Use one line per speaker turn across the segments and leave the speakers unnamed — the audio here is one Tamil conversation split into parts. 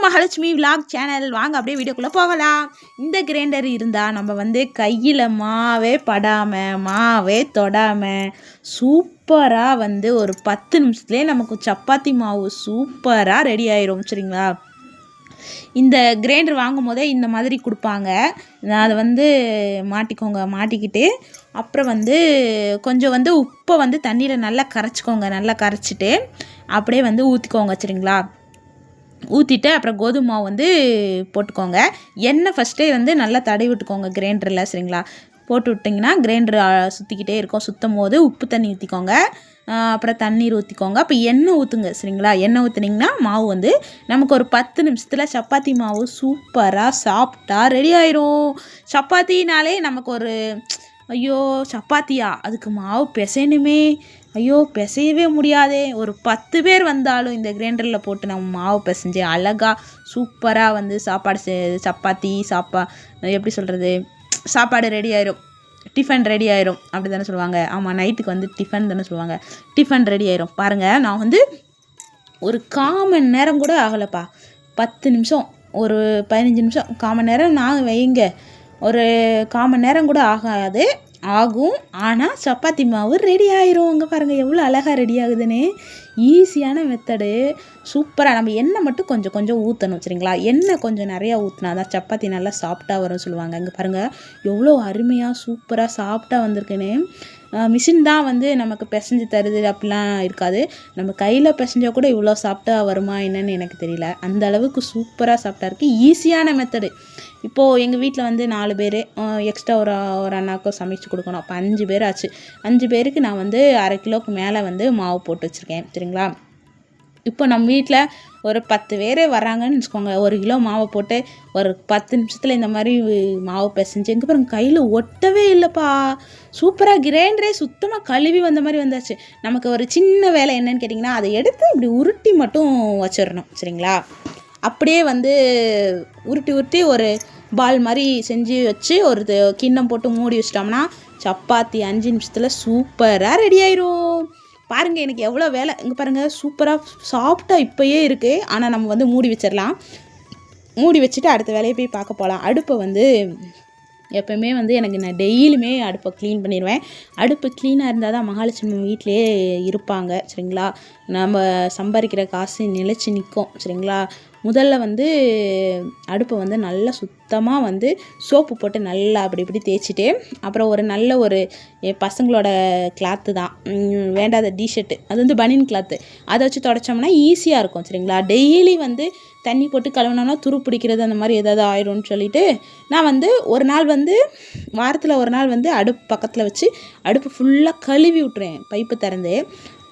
Mahalakshmi vlog channel. வாங்க அப்படியே வீடியோக்குள்ளே போகலாம். இந்த கிரைண்டர் இருந்தால் நம்ம வந்து கையில் மாவே படாமல் மாவே தொடாமல் சூப்பராக வந்து ஒரு 10 நிமிஷத்துலேயே நமக்கு சப்பாத்தி மாவு சூப்பராக ரெடி ஆயிரும். சரிங்களா? இந்த கிரைண்டர் வாங்கும் போதே இந்த மாதிரி கொடுப்பாங்க. அதை வந்து மாட்டிக்கோங்க. மாட்டிக்கிட்டு அப்புறம் வந்து கொஞ்சம் வந்து உப்பை வந்து தண்ணியில் நல்லா கரைச்சிக்கோங்க. நல்லா கரைச்சிட்டு அப்படியே வந்து ஊற்றிக்கோங்க. சரிங்களா? ஊற்றிட்டு அப்புறம் கோதுமை மாவு வந்து போட்டுக்கோங்க. எண்ணெய் ஃபஸ்ட்டே வந்து நல்லா தடவி விட்டுக்கோங்க கிரைண்டரில். சரிங்களா? போட்டு விட்டிங்கன்னா கிரைண்டர் சுற்றிக்கிட்டே இருக்கும். சுற்றும் போது உப்பு தண்ணி ஊற்றிக்கோங்க. அப்புறம் தண்ணீர் ஊற்றிக்கோங்க. அப்போ எண்ணெய் ஊற்றுங்க. சரிங்களா? எண்ணெய் ஊற்றுனீங்கன்னா மாவு வந்து நமக்கு ஒரு 10 நிமிஷத்தில் சப்பாத்தி மாவு சூப்பராக சாப்பிட்டா ரெடி ஆயிரும். சப்பாத்தினாலே நமக்கு ஒரு ஐயோ சப்பாத்தியா அதுக்கு மாவு பிசையணுமே, ஐயோ பிசையவே முடியாதே, ஒரு 10 பேர் வந்தாலும் இந்த கிரைண்டரில் போட்டு நம்ம மாவு பிசைஞ்சு அழகாக சூப்பராக வந்து சப்பாத்தி எப்படி சொல்கிறது, சாப்பாடு ரெடி ஆயிரும். டிஃபன் ரெடி ஆயிரும். அப்படி தானே சொல்லுவாங்க? ஆமாம், நைட்டுக்கு வந்து டிஃபன் தானே சொல்லுவாங்க. டிஃபன் ரெடி ஆயிரும். பாருங்கள், நான் வந்து ஒரு 1/4 மணி நேரம் கூட ஆகலைப்பா. 10 நிமிஷம், ஒரு 15 நிமிஷம், 1/4 மணி நேரம் நான் வைங்க, ஒரு 1/4 மணி நேரம் கூட ஆகும். ஆனால் சப்பாத்தி மாவு ரெடி ஆயிரும். அங்கே பாருங்கள் எவ்வளோ அழகாக ரெடி ஆகுதுன்னு. ஈஸியான மெத்தடு, சூப்பராக. நம்ம எண்ணெய் மட்டும் கொஞ்சம் கொஞ்சம் ஊற்றணும். சரிங்களா? எண்ணெய் கொஞ்சம் நிறையா ஊற்றினா தான் சப்பாத்தி நல்லா சாஃப்டாக வரும் சொல்லுவாங்க. இங்கே பாருங்கள் எவ்வளோ அருமையாக சூப்பராக சாஃப்டாக வந்திருக்குன்னு. மிஷின் தான் வந்து நமக்கு பிசைஞ்சு தருது அப்படிலாம் இருக்காது. நம்ம கையில் பிசைஞ்சால் கூட இவ்வளோ சாஃப்டாக வருமா என்னன்னு எனக்கு தெரியல. அந்த அளவுக்கு சூப்பராக சாஃப்டாக இருக்குது. ஈஸியான மெத்தடு. இப்போது எங்கள் வீட்டில் வந்து 4 பேர், எக்ஸ்ட்ரா ஒரு அண்ணாக்கும் சமைச்சு கொடுக்கணும். அப்போ 5 பேர் ஆச்சு. 5 பேருக்கு நான் வந்து 1/2 கிலோவுக்கு மேலே வந்து மாவு போட்டு வச்சுருக்கேன். சரிங்களா? இப்போ நம்ம வீட்டில் ஒரு 10 பேர் வராங்கன்னு வச்சுக்கோங்க. 1 கிலோ மாவை போட்டு ஒரு 10 நிமிஷத்தில் இந்த மாதிரி மாவு பிசைஞ்சு எங்கே பாருங்க கையில் ஒட்டவே இல்லைப்பா. சூப்பராக கிரைண்டரே சுத்தமாக கழுவி வந்த மாதிரி வந்தாச்சு. நமக்கு ஒரு சின்ன வேலை என்னன்னு கேட்டிங்கன்னா, அதை எடுத்து இப்படி உருட்டி மட்டும் வச்சிடணும். சரிங்களா? அப்படியே வந்து உருட்டி ஒரு பால் மாதிரி செஞ்சு வச்சு ஒரு கிண்ணம் போட்டு மூடி வச்சிட்டோம்னா சப்பாத்தி 5 நிமிஷத்தில் சூப்பராக ரெடி ஆயிரும். பாருங்கள் எனக்கு எவ்வளோ வேலை. இங்கே பாருங்கள் சூப்பராக சாஃப்டாக இப்போயே இருக்குது. ஆனால் நம்ம வந்து மூடி வச்சிடலாம். மூடி வச்சுட்டு அடுத்த வேலையை போய் பார்க்க போகலாம். அடுப்பை வந்து எப்போவுமே வந்து நான் டெய்லியுமே அடுப்பை க்ளீன் பண்ணிடுவேன். அடுப்பு க்ளீனாக இருந்தால் தான் மகாலட்சுமி வீட்டிலே இருப்பாங்க. சரிங்களா? நம்ம சம்பாதிக்கிற காசு நிலைச்சி நிற்கும். சரிங்களா? முதல்ல வந்து அடுப்பை வந்து நல்லா சுத்தமாக வந்து சோப்பு போட்டு நல்லா அப்படி இப்படி தேய்ச்சிட்டு அப்புறம் ஒரு நல்ல ஒரு பசங்களோட கிளாத்து தான், வேண்டாத டிஷர்ட்டு, அது வந்து பனியன் கிளாத்து, அதை வச்சு துடைச்சோம்னா ஈஸியாக இருக்கும். சரிங்களா? டெய்லி வந்து தண்ணி போட்டு கழுவினோம்னா துரு பிடிக்கிறது அந்த மாதிரி ஏதாவது ஆயிரும்னு சொல்லிட்டு நான் வந்து ஒரு நாள் வந்து வாரத்தில் ஒரு நாள் வந்து அடுப்பு பக்கத்தில் வச்சு அடுப்பு ஃபுல்லாக கழுவி விட்ருவேன் பைப்பு திறந்து.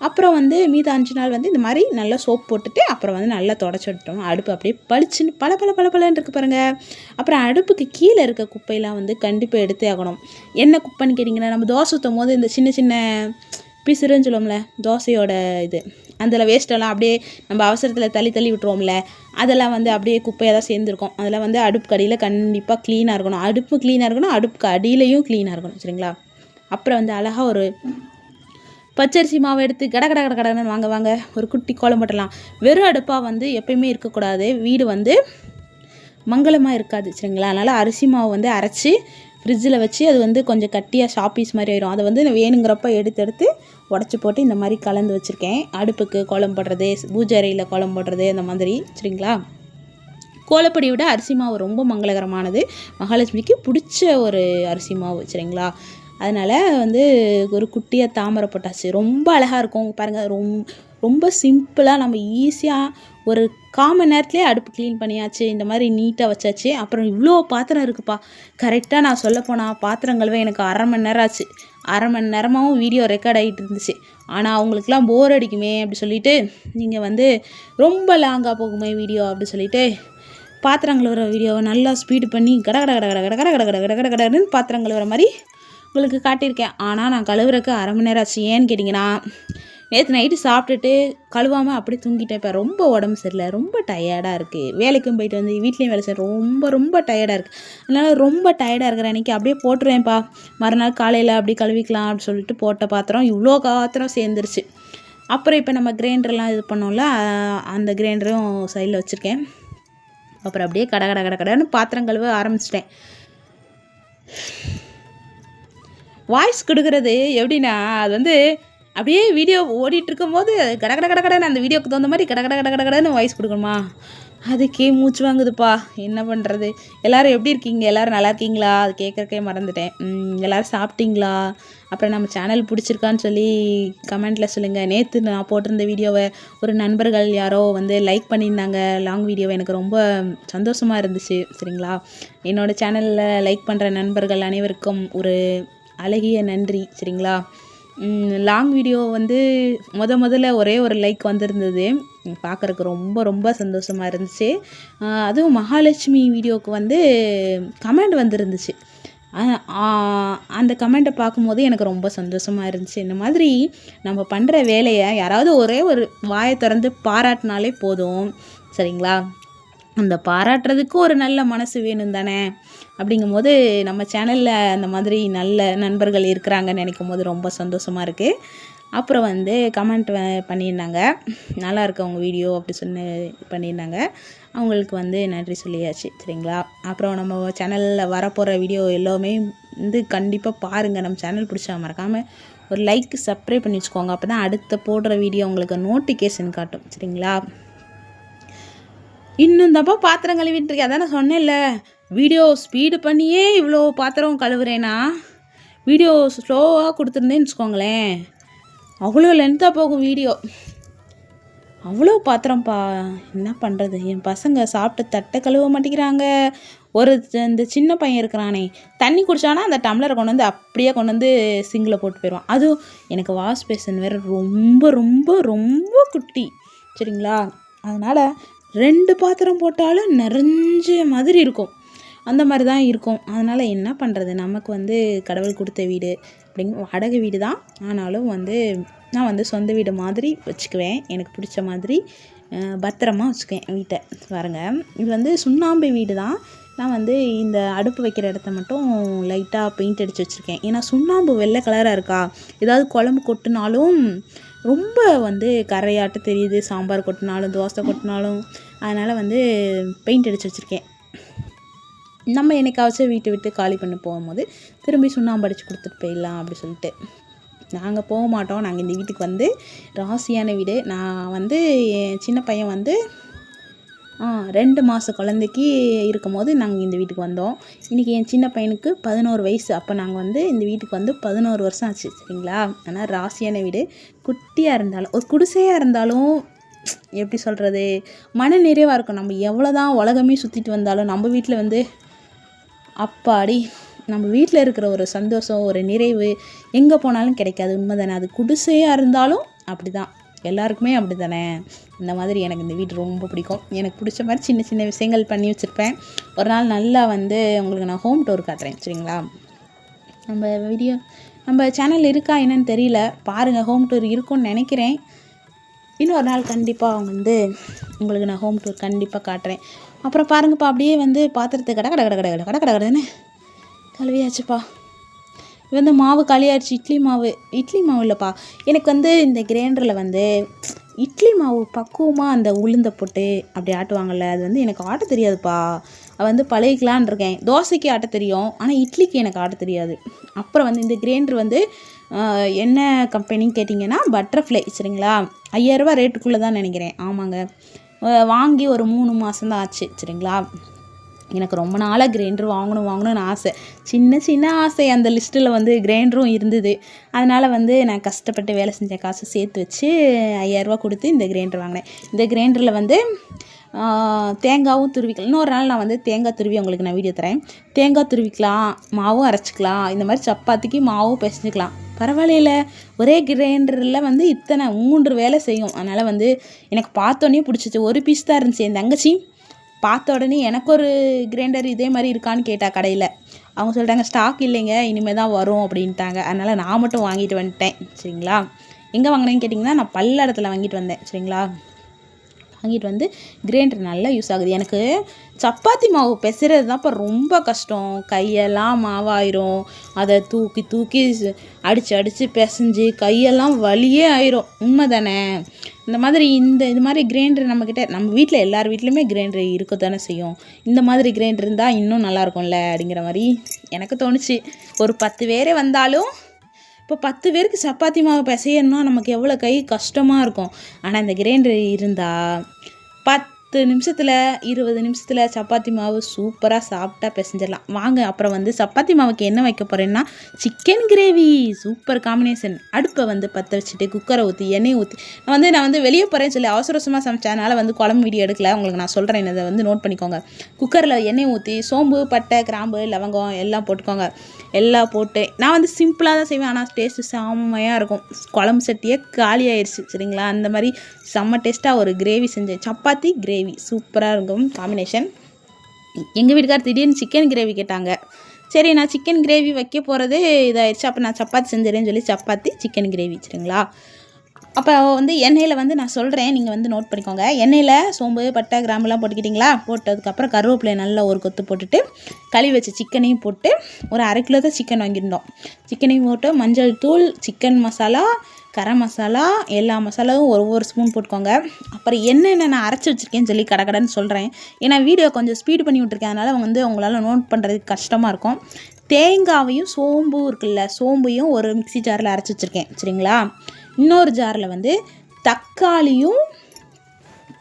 அப்புறம் வந்து மீது 5 நாள் வந்து இந்த மாதிரி நல்லா சோப் போட்டுட்டு அப்புறம் வந்து நல்லா தொடச்சி விட்டோம். அடுப்பு அப்படியே பளிச்சுன்னு பளபளன்னு இருக்குது பாருங்கள். அப்புறம் அடுப்புக்கு கீழே இருக்க குப்பையெல்லாம் வந்து கண்டிப்பாக எடுத்தே ஆகணும். என்ன குப்பைன்னு கேட்டிங்கன்னா, நம்ம தோசை ஊற்றும் போது இந்த சின்ன சின்ன பிசுறுன்னு சொல்லுவோம்ல, தோசையோட இது, அதில் வேஸ்ட்டெல்லாம் அப்படியே நம்ம அவசரத்தில் தள்ளி விட்டுருவோம்ல, அதெல்லாம் வந்து அப்படியே குப்பையாக தான் சேர்ந்துருக்கும். அதெல்லாம் வந்து அடுப்புக்கு அடியில் கண்டிப்பாக க்ளீனாக இருக்கணும். அடுப்பு க்ளீனாக இருக்கணும், அடுப்புக்கு அடியிலையும் க்ளீனாக இருக்கணும். சரிங்களா? அப்புறம் வந்து அழகாக ஒரு பச்சரிசி மாவு எடுத்து கடன்னு வாங்க ஒரு குட்டி கோலம் போட்டலாம். வெறும் அடுப்பாக வந்து எப்பயுமே இருக்கக்கூடாது. வீடு வந்து மங்களமாக இருக்காது. சரிங்களா? அதனால் அரிசி மாவு வந்து அரைச்சி ஃப்ரிட்ஜில் வச்சு அது வந்து கொஞ்சம் கட்டியாக ஷாப்பீஸ் மாதிரி ஆயிடும். அதை வந்து வேணுங்கிறப்ப எடுத்து உடச்சி போட்டு இந்த மாதிரி கலந்து வச்சுருக்கேன். அடுப்புக்கு கோலம் போடுறது, பூஜை அறையில் கோலம் போடுறது அந்த மாதிரி. சரிங்களா? கோலப்பொடி விட அரிசி மாவு ரொம்ப மங்களகரமானது. மகாலட்சுமிக்கு பிடிச்ச ஒரு அரிசி மாவு. சரிங்களா? அதனால் வந்து ஒரு குட்டியாக தாமரை போட்டாச்சு. ரொம்ப அழகாக இருக்கும் பாருங்கள். ரொம்ப சிம்பிளாக நம்ம ஈஸியாக ஒரு 1/4 மணி நேரத்துலேயே அடுப்பு க்ளீன் பண்ணியாச்சு. இந்த மாதிரி நீட்டாக வச்சாச்சு. அப்புறம் இவ்வளோ பாத்திரம் இருக்குப்பா. கரெக்டாக நான் சொல்லப்போனால் பாத்திரங்கள்வே எனக்கு 1/2 மணி நேரம் ஆச்சு. 1/2 மணி நேரமாகவும் வீடியோ ரெக்கார்ட் ஆகிட்டு இருந்துச்சு. ஆனால் அவங்களுக்குலாம் போர் அடிக்குமே அப்படி சொல்லிவிட்டு, நீங்கள் வந்து ரொம்ப லாங்காக போகுமே வீடியோ அப்படி சொல்லிவிட்டு பாத்திரங்கள் வர வீடியோவை நல்லா ஸ்பீடு பண்ணி கடன்னு பாத்திரங்கள் வர மாதிரி உங்களுக்கு காட்டியிருக்கேன். ஆனால் நான் கழுவுறக்கு 1/2 மணி நேரம் ஆச்சு. ஏன்னு கேட்டிங்கன்னா, நேற்று நைட்டு சாப்பிட்டுட்டு கழுவாமல் அப்படி தூங்கிட்டேன். இப்போ ரொம்ப உடம்பு சரியில்லை, ரொம்ப டயர்டாக இருக்குது. வேலைக்கும் போயிட்டு வந்து வீட்லேயும் வேலை செய்ய ரொம்ப டயர்டாக இருக்குது. அதனால் ரொம்ப டயர்டாக இருக்கிற அன்றைக்கி அப்படியே போட்டுருவேன்ப்பா. மறுநாள் காலையில் அப்படி கழுவிக்கலாம் அப்படின்னு சொல்லிட்டு போட்ட பாத்திரம் இவ்வளோ பாத்திரம் சேர்ந்துருச்சு. அப்புறம் இப்போ நம்ம கிரைண்டர்லாம் இது பண்ணோம்ல, அந்த கிரைண்டரும் சைடில் வச்சுருக்கேன். அப்புறம் அப்படியே கடன்னு பாத்திரம் கழுவ ஆரம்பிச்சிட்டேன். வாய்ஸ் கொடுக்குறது எப்படின்னா, அது வந்து அப்படியே வீடியோ ஓடிட்டு இருக்கும்போது கடன்னு அந்த வீடியோக்கு தகுந்த மாதிரி கடன்னு வாய்ஸ் கொடுக்கணுமா, அதுக்கே மூச்சு வாங்குதுப்பா. என்ன பண்ணுறது? எல்லோரும் எப்படி இருக்கீங்க? எல்லோரும் நல்லா இருக்கீங்களா? அது கேட்குறக்கே மறந்துட்டேன். எல்லோரும் சாப்பிட்டீங்களா? அப்புறம் நம்ம சேனல் பிடிச்சிருக்கான்னு சொல்லி கமெண்ட்டில் சொல்லுங்கள். நேற்று நான் போட்டிருந்த வீடியோவை ஒரு நண்பர்கள் யாரோ வந்து லைக் பண்ணியிருந்தாங்க, லாங் வீடியோவை. எனக்கு ரொம்ப சந்தோஷமாக இருந்துச்சு. சரிங்களா? என்னோடய சேனலில் லைக் பண்ணுற நண்பர்கள் அனைவருக்கும் ஒரு அழகிய நன்றி. சரிங்களா? லாங் வீடியோ வந்து முதல்ல ஒரே ஒரு லைக் வந்திருந்தது. பார்க்குறக்கு ரொம்ப சந்தோஷமாக இருந்துச்சு. அதுவும் மகாலட்சுமி வீடியோவுக்கு வந்து கமெண்ட் வந்துருந்துச்சு. அந்த கமெண்ட்டை பார்க்கும்போது எனக்கு ரொம்ப சந்தோஷமாக இருந்துச்சு. இந்த மாதிரி நம்ம பண்ணுற வேலையை யாராவது ஒரே ஒரு வாயை திறந்து பாராட்டினாலே போதும். சரிங்களா? அந்த பாராட்டுறதுக்கு ஒரு நல்ல மனசு வேணும் தானே. அப்படிங்கும்போது நம்ம சேனலில் அந்த மாதிரி நல்ல நண்பர்கள் இருக்கிறாங்கன்னு நினைக்கும் போது ரொம்ப சந்தோஷமாக இருக்குது. அப்புறம் வந்து கமெண்ட் பண்ணியிருந்தாங்க, நல்லா இருக்கு உங்கள் வீடியோ அப்படி சொன்னு பண்ணியிருந்தாங்க. அவங்களுக்கு வந்து நன்றி சொல்லியாச்சு. சரிங்களா? அப்புறம் நம்ம சேனலில் வரப்போகிற வீடியோ எல்லாமே வந்து கண்டிப்பாக பாருங்கள். நம்ம சேனல் பிடிச்சா மறக்காமல் ஒரு லைக் சப்ஸ்கிரைப் பண்ணி வச்சுக்கோங்க. அப்போ தான் அடுத்த போடுற வீடியோ உங்களுக்கு நோட்டிஃபிகேஷன் காட்டும். சரிங்களா? இன்னும் தப்பா பாத்திரம் கழுவிட்டு இருக்கேன். அதான் நான் சொன்னேன்ல, வீடியோ ஸ்பீடு பண்ணியே இவ்வளோ பாத்திரம் கழுவுறேன்னா, வீடியோ ஸ்லோவாக கொடுத்துருந்தேன்னு வச்சுக்கோங்களேன், அவ்வளோ லென்த்தாக போகும் வீடியோ. அவ்வளோ பாத்திரம்ப்பா. என்ன பண்ணுறது? என் பசங்க சாப்பிட்டு தட்டை கழுவ மாட்டேங்கிறாங்க. இந்த சின்ன பையன் இருக்கிறானே, தண்ணி குடித்தானா அந்த டம்ளரை கொண்டு வந்து அப்படியே கொண்டு வந்து சிங்கில் போட்டு போயிடுவான். அதுவும் எனக்கு வாஷ் பேசன் வேறு ரொம்ப குட்டி. சரிங்களா? அதனால் 2 பாத்திரம் போட்டாலும் நிறைஞ்ச மாதிரி இருக்கும். அந்த மாதிரி தான் இருக்கும். அதனால் என்ன பண்ணுறது? நமக்கு வந்து கடவுள் கொடுத்த வீடு வாடகை வீடு தான். ஆனாலும் வந்து நான் வந்து சொந்த வீடு மாதிரி வச்சுக்குவேன். எனக்கு பிடிச்ச மாதிரி பத்திரமா வச்சுக்குவேன் வீட்டை. பாருங்க, இது வந்து சுண்ணாம்பு வீடு தான். நான் வந்து இந்த அடுப்பு வைக்கிற இடத்த மட்டும் லைட்டாக பெயிண்ட் அடித்து வச்சுருக்கேன். ஏன்னா சுண்ணாம்பு வெள்ளை கலராக இருக்கா, ஏதாவது குழம்பு கொட்டினாலும் ரொம்ப வந்து கரையாட்டு தெரியுது. சாம்பார் கொட்டினாலும் தோசை கொட்டினாலும். அதனால் வந்து பெயிண்ட் அடித்து வச்சுருக்கேன். நம்ம என்னைக்காச்சும் வீட்டை விட்டு காலி பண்ணி போகும்போது திரும்பி சுண்ணாம்பு அடித்து கொடுத்துட்டு போயிடலாம் அப்படி சொல்லிட்டு. நாங்கள் போக மாட்டோம். நாங்கள் இந்த வீட்டுக்கு வந்து ராசியான வீடு. நான் வந்து என் சின்ன பையன் வந்து 2 மாத குழந்தைக்கு இருக்கும் போது நாங்கள் இந்த வீட்டுக்கு வந்தோம். இன்றைக்கி என் சின்ன பையனுக்கு 11 வயசு. அப்போ நாங்கள் வந்து இந்த வீட்டுக்கு வந்து 11 வருஷம் ஆச்சு. சரிங்களா? ஆனால் ராசியான வீடு. குட்டியாக இருந்தாலும் ஒரு குடிசையாக இருந்தாலும் எப்படி சொல்கிறது, மன நிறைவாக இருக்கும். நம்ம எவ்வளோ தான் உலகமே சுற்றிட்டு வந்தாலும் நம்ம வீட்டில் வந்து அப்பாடி நம்ம வீட்டில் இருக்கிற ஒரு சந்தோஷம், ஒரு நிறைவு எங்கே போனாலும் கிடைக்காது. உண்மை தானே? அது குடிசையாக இருந்தாலும் அப்படி தான். எல்லாருக்குமே அப்படி தானே? இந்த மாதிரி எனக்கு இந்த வீடு ரொம்ப பிடிக்கும். எனக்கு பிடிச்ச மாதிரி சின்ன சின்ன விஷயங்கள் பண்ணி வச்சுருப்பேன். ஒரு நாள் நல்லா வந்து உங்களுக்கு நான் ஹோம் டூர் காட்டுறேன். சரிங்களா? நம்ம சேனல் இருக்கா என்னன்னு தெரியல, பாருங்கள். ஹோம் டூர் இருக்கும்னு நினைக்கிறேன். இன்னொரு நாள் கண்டிப்பாக வந்து உங்களுக்கு நான் ஹோம் டூர் கண்டிப்பாக காட்டுறேன். அப்புறம் பாருங்கப்பா, அப்படியே வந்து பாத்திரத்தை கடன்னு கழுவியாச்சுப்பா. இது வந்து மாவு காலியாகிடுச்சு. இட்லி மாவு இல்லைப்பா. எனக்கு வந்து இந்த கிரைண்டரில் வந்து இட்லி மாவு பக்குவமாக அந்த உளுந்தை போட்டு அப்படி ஆட்டுவாங்கள்ல, அது வந்து எனக்கு ஆட்ட தெரியாதுப்பா. அது வந்து பழகிக்கலான் இருக்கேன். தோசைக்கு ஆட்ட தெரியும், ஆனால் இட்லிக்கு எனக்கு ஆட்ட தெரியாது. அப்புறம் வந்து இந்த கிரைண்டர் வந்து என்ன கம்பெனின்னு கேட்டிங்கன்னா பட்டர்ஃப்ளை. சரிங்களா? 5000 ரூபா ரேட்டுக்குள்ளே தான் நினைக்கிறேன். ஆமாங்க, வாங்கி ஒரு 3 மாதம் தான் ஆச்சு. சரிங்களா? எனக்கு ரொம்ப நாளாக கிரைண்டர் வாங்கணும்னு ஆசை. சின்ன ஆசை. அந்த லிஸ்ட்டில் வந்து கிரைண்டரும் இருந்தது. அதனால் வந்து நான் கஷ்டப்பட்டு வேலை செஞ்ச காசு சேர்த்து வச்சு 5000 ரூபா கொடுத்து இந்த கிரைண்டர் வாங்கினேன். இந்த கிரைண்டரில் வந்து தேங்காயும் துருவிக்கலாம். இன்னொரு நாள் நான் வந்து தேங்காய் துருவி உங்களுக்கு நான் வீடியோ தரேன். தேங்காய் துருவிக்கலாம், மாவும் அரைச்சிக்கலாம், இந்த மாதிரி சப்பாத்திக்கு மாவும் பிசைஞ்சிக்கலாம். பரவாயில்ல, ஒரே கிரைண்டரில் வந்து இத்தனை 3 வேலை செய்யும். அதனால் வந்து எனக்கு பார்த்தோன்னே பிடிச்சிச்சு. ஒரு பீஸ் தான் இருந்துச்சு. என் தங்கச்சி பார்த்த உடனே எனக்கு ஒரு கிரைண்டர் இதே மாதிரி இருக்கான்னு கேட்டா கடையில். அவங்க சொல்லிட்டாங்க ஸ்டாக் இல்லைங்க, இனிமேல் தான் வரும் அப்படின்ட்டாங்க. அதனால் நான் மட்டும் வாங்கிட்டு வந்துட்டேன். சரிங்களா? எங்கே வாங்கினேன்னு கேட்டிங்கன்னா நான் பல்லடத்தில் வாங்கிட்டு வந்தேன். சரிங்களா? வாங்கிட்டு வந்து கிரைண்டர் நல்லா யூஸ் ஆகுது. எனக்கு சப்பாத்தி மாவு பிசைறது தான்ப்பா ரொம்ப கஷ்டம். கையெல்லாம் மாவாயிரும், அதை தூக்கி தூக்கி அடித்து பிசைஞ்சு கையெல்லாம் வலியே ஆயிரும். உண்மை தானே? இந்த மாதிரி இது மாதிரி கிரைண்டர் நம்ம வீட்டில் எல்லார் வீட்லேயுமே கிரைண்டர் இருக்க தானே செய்யும். இந்த மாதிரி கிரைண்டர் இருந்தால் இன்னும் நல்லாயிருக்கும்ல அப்படிங்கிற மாதிரி எனக்கு தோணுச்சு. ஒரு 10 பேர் வந்தாலும் இப்போ 10 பேருக்கு சப்பாத்தி மாவு பிசையணும்னா நமக்கு எவ்வளோ கை கஷ்டமாக இருக்கும். ஆனால் இந்த கிரைண்டர் இருந்தால் 10 நிமிஷத்தில் 20 நிமிஷத்தில் சப்பாத்தி மாவு சூப்பராக சாப்பிட்டா பிசைஞ்சிடலாம். வாங்க அப்புறம் வந்து சப்பாத்தி மாவுக்கு என்ன வைக்க போகிறேன்னா சிக்கன் கிரேவி. Super combination. அடுப்பை வந்து பற்ற வச்சுட்டு குக்கரை ஊற்றி எண்ணெய் ஊற்றி நான் வந்து வெளியே போகிறேன்னு சொல்லி அவசரமாக சமைச்சதுனால வந்து குழம்பு வீடியோ எடுக்கல. உங்களுக்கு நான் சொல்கிறேன், இதை வந்து நோட் பண்ணிக்கோங்க. குக்கரில் எண்ணெய் ஊற்றி சோம்பு, பட்டை, கிராம்பு, லவங்கம் எல்லாம் போட்டுக்கோங்க. எல்லாம் போட்டு நான் வந்து சிம்பிளாக தான் செய்வேன், ஆனால் டேஸ்ட்டு செம்மையாக இருக்கும். குழம்பு சட்டியே காலி ஆயிடுச்சு சரிங்களா. அந்த மாதிரி செம்ம டேஸ்ட்டாக ஒரு கிரேவி செஞ்சேன். சப்பாத்தி கிரேவி சூப்பராக இருக்கும் காம்பினேஷன். எங்கள் வீட்டுக்கார் திடீர்னு சிக்கன் கிரேவி கேட்டாங்க. சரி, நான் சிக்கன் கிரேவி வைக்க போகிறது இதாகிடுச்சு. அப்போ நான் சப்பாத்தி செஞ்சுறேன்னு சொல்லி சப்பாத்தி சிக்கன் கிரேவி சரிங்களா. அப்போ வந்து எண்ணெயில் வந்து நான் சொல்கிறேன், நீங்கள் வந்து நோட் பண்ணிக்கோங்க. எண்ணெயில் சோம்பு, பட்டை, கிராம்புலாம் போட்டுக்கிட்டிங்களா? போட்டதுக்கப்புறம் கருவேப்பிலையை நல்லா ஒரு கொத்து போட்டுட்டு கழுவி வச்ச சிக்கனையும் போட்டு ஒரு 1/2 கிலோ தான் சிக்கன் வாங்கியிருந்தோம். சிக்கனையும் போட்டு மஞ்சள் தூள், சிக்கன் மசாலா, கரம் மசாலா, எல்லா மசாலாவும் ஒரு ஸ்பூன் போட்டுக்கோங்க. அப்புறம் என்னென்ன நான் அரைச்சி வச்சுருக்கேன்னு சொல்லி கடன்னு சொல்கிறேன். ஏன்னா வீடியோ கொஞ்சம் ஸ்பீட் பண்ணி விட்ருக்கேன், அதனால் வந்து உங்களால் நோட் பண்ணுறதுக்கு கஷ்டமாக இருக்கும். தேங்காவையும் சோம்பும் இருக்குல்ல, சோம்பையும் ஒரு மிக்ஸி ஜாரில் அரைச்சி வச்சுருக்கேன் சரிங்களா. இன்னொரு ஜாரில் வந்து தக்காளியும்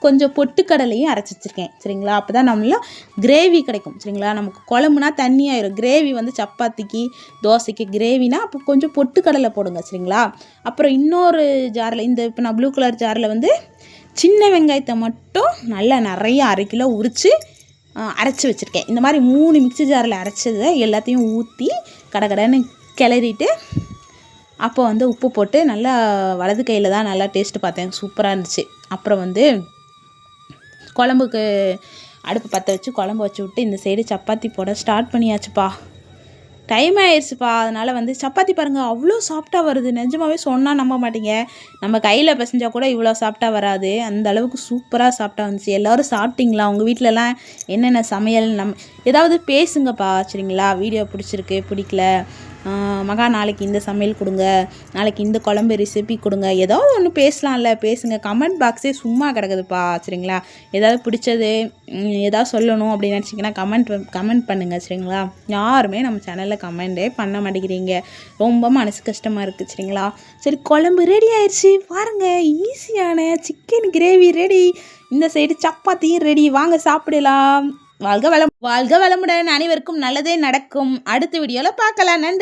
கொஞ்சம் பொட்டுக்கடலையும் அரைச்சி வச்சுருக்கேன் சரிங்களா. அப்போ தான் நம்மள கிரேவி கிடைக்கும் சரிங்களா. நமக்கு குழம்புனா தண்ணி ஆயிரும். கிரேவி வந்து சப்பாத்திக்கு, தோசைக்கு கிரேவினா அப்போ கொஞ்சம் பொட்டுக்கடலை போடுங்க சரிங்களா. அப்புறம் இன்னொரு ஜாரில் இப்போ நான் ப்ளூ கலர் ஜாரில் வந்து சின்ன வெங்காயத்தை மட்டும் நல்லா நிறைய 1/2 கிலோ உரித்து அரைச்சி வச்சுருக்கேன். இந்த மாதிரி 3 மிக்ஸி ஜாரில் அரைச்சதை எல்லாத்தையும் ஊற்றி கடன்னு கிளறிட்டு அப்போ வந்து உப்பு போட்டு நல்லா வலது கையில் தான் நல்லா டேஸ்ட்டு பார்த்தேன். சூப்பராக இருந்துச்சு. அப்புறம் வந்து குழம்புக்கு அடுப்பு பற்ற வச்சு குழம்பு வச்சு விட்டு இந்த சைடு சப்பாத்தி போட ஸ்டார்ட் பண்ணியாச்சுப்பா. டைம் ஆயிடுச்சுப்பா. அதனால் வந்து சப்பாத்தி பாருங்கள் அவ்வளோ சாஃப்டாக வருது. நிஜமாகவே சொன்னால் நம்ப மாட்டீங்க. நம்ம கையில் பிசைஞ்சால் கூட இவ்வளோ சாஃப்டாக வராது. அந்த அளவுக்கு சூப்பராக சாஃப்டாக வந்துச்சு. எல்லோரும் சாப்பிட்டிங்களா? உங்கள் வீட்டிலலாம் என்னென்ன சமையல் ஏதாவது பேசுங்கப்பா சரிங்களா. வீடியோ பிடிச்சிருக்கு, பிடிக்கல, மகா நாளைக்கு இந்த சமையல் கொடுங்க, நாளைக்கு இந்த குழம்பு ரெசிபி கொடுங்க, ஏதாவது ஒன்று பேசலாம்ல, பேசுங்க. கமெண்ட் பாக்ஸே சும்மா கிடக்குதுப்பா சரிங்களா. ஏதாவது பிடிச்சது ஏதாவது சொல்லணும் அப்படின்னு நினச்சிங்கன்னா கமெண்ட் பண்ணுங்கள் சரிங்களா. யாருமே நம்ம சேனலில் கமெண்டே பண்ண மாட்டேங்கிறீங்க. ரொம்ப மனசு கஷ்டமாக இருக்குது சரிங்களா. சரி, குழம்பு ரெடி ஆயிடுச்சு பாருங்கள். ஈஸியான சிக்கன் கிரேவி ரெடி. இந்த சைடு சப்பாத்தியும் ரெடி. வாங்க சாப்பிடலாம். வாழ்க வளமுடன். அனைவருக்கும் நல்லதே நடக்கும். அடுத்த வீடியோவில் பார்க்கலாம். நன்றி.